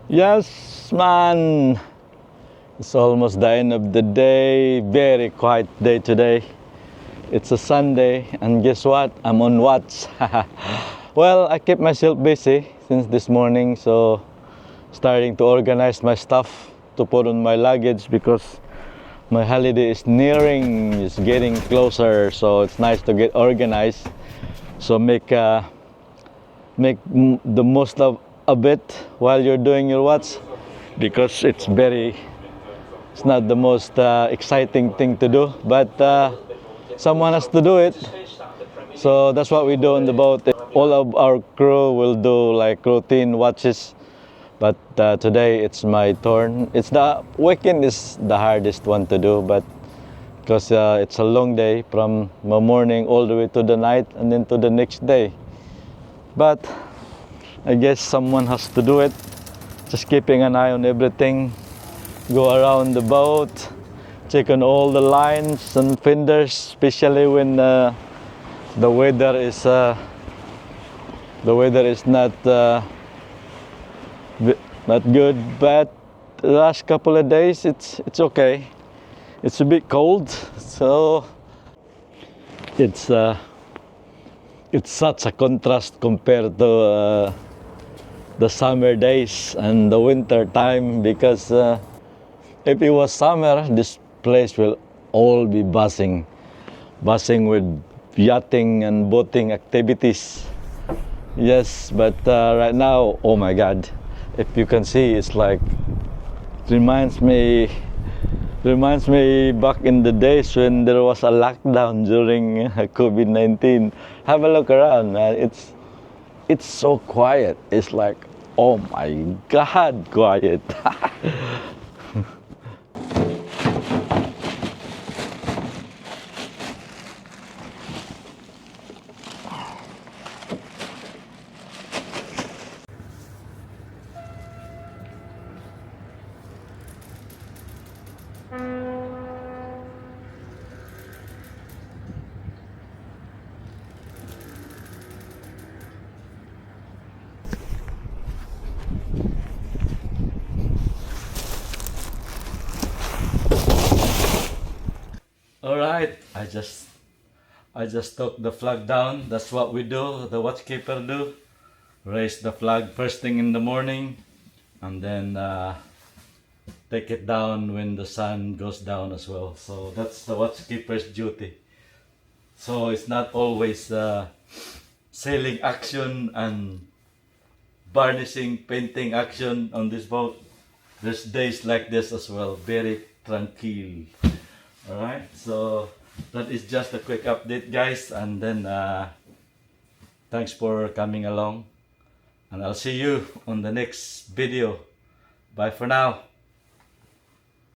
Yes, man. It's almost the end of the day. Very quiet day today. It's a Sunday, and guess what? I'm on watch. Well, I kept myself busy since this morning, so starting to organize my stuff to put on my luggage because my holiday is nearing, it's getting closer, so it's nice to get organized. So make the most of it while you're doing your watch, because it's not the most exciting thing to do, but someone has to do it. So that's what we do on the boat. All of our crew will do like routine watches, but today it's my turn. It's the weekend is the hardest one to do, but because it's a long day from the morning all the way to the night and then to the next day. But I guess someone has to do it. Just keeping an eye on everything. Go around the boat, check on all the lines and fenders, especially when the weather is not good. But the last couple of days it's okay. It's a bit cold, so it's such a contrast compared to the summer days and the winter time, because if it was summer, this place will all be buzzing with yachting and boating activities. Yes, but right now, oh my God, if you can see, it's like reminds me back in the days when there was a lockdown during COVID-19. Have a look around, man. It's so quiet. It's like, oh my God, quiet. All right, I just took the flag down. That's what we do. The watchkeeper do. Raise the flag first thing in the morning, and then take it down when the sun goes down as well. So that's the watchkeeper's duty. So it's not always sailing action and varnishing, painting action on this boat. There's days like this as well. Very tranquil. Alright, so that is just a quick update, guys, and then thanks for coming along, and I'll see you on the next video. Bye for now.